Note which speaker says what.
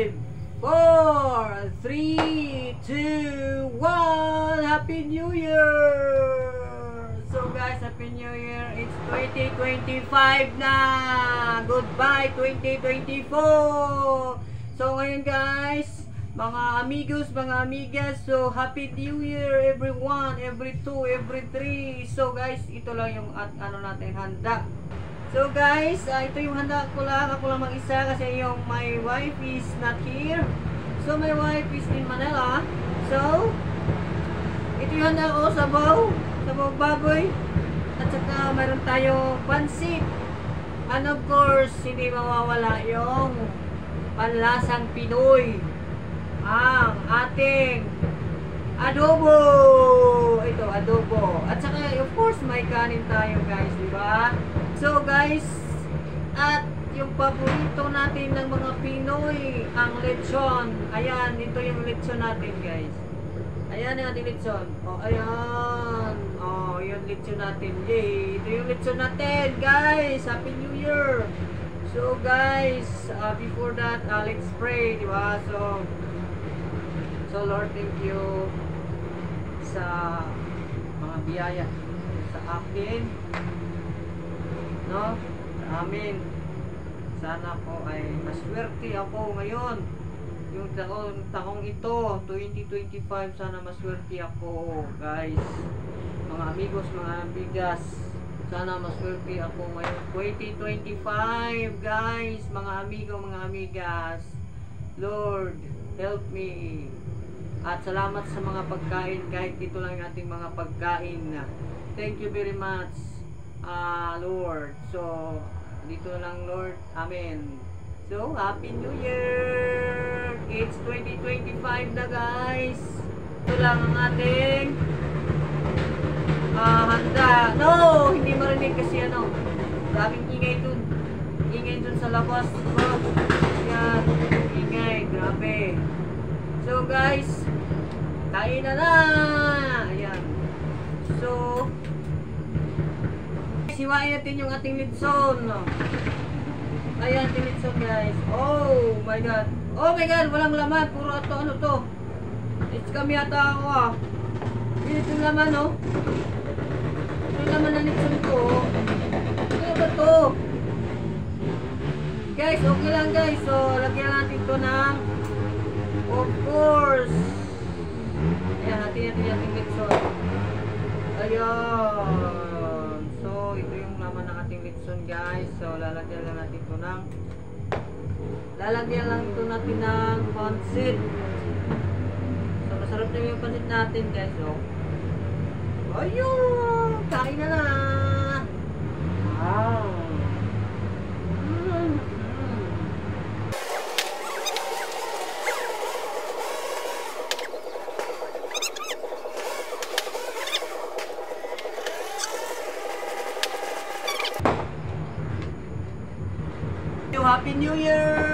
Speaker 1: 5, 4, 3, 2, 1. Happy New Year! So guys, Happy New Year. It's 2025 na. Goodbye 2024. So ngayon guys, mga amigos, mga amigas, so Happy New Year everyone, every 2, every 3. So guys, ito lang yung ano natin handa. So guys, ito yung handa ko lang, ako lang mag-isa kasi yung my wife is not here. So my wife is in Manila. So ito yung handa ko, sabaw baboy, at saka mayroon tayong pansit. And of course, hindi mawawala yung panlasang Pinoy, ang ating adobo. Ito, adobo. At saka, of course, may kanin tayo guys, di ba? So guys, at yung paborito natin ng mga Pinoy, ang lechon. Ayan, ito yung lechon natin guys. Ayan yung ating lechon. O, ayan. O, yung lechon natin. Yay! Ito yung lechon natin, guys. Happy New Year! So, guys, before that, let's pray, di ba? So, Lord, thank you sa mga biyaya sa akin. No? Sa amin. Sana ko ay maswerte ako ngayon. Yung taong ito, 2025, sana maswerte ako, guys. Mga amigos, mga amigas, sana maswerte ako ngayon. 2025, guys, mga amigo, mga amigas. Lord, help me. At salamat sa mga pagkain, kahit ito lang yung ating mga pagkain. Thank you very much, Lord. So, dito lang, Lord. Amen. So, Happy New Year! It's 2025 na guys. Ito lang ang ating handa. No! Hindi marinig kasi ano. Daming ingay dun. Ingay dun sa labas. Oh, yan. Ingay. Grabe. So guys, kain na na! Ayan. So, siwain natin yung ating litson. Ayan, tinitson guys. Oh my god. Oh my god, walang laman. Puro ito, ano to? It's kami ata ako ah. Ito yung laman oh. Ito yung laman na nitson ko. Ano ba to? Guys, okay lang guys. So, lagyan natin ito ng, of course. Ayan, natin yung nitson. Ayan. So, ito yung laman ng ating litson guys. So, lalagyan lang natin ito ng pansit. So, masarap na yung pansit natin guys. So, ayun! Kain na na! Wow! Happy New Year!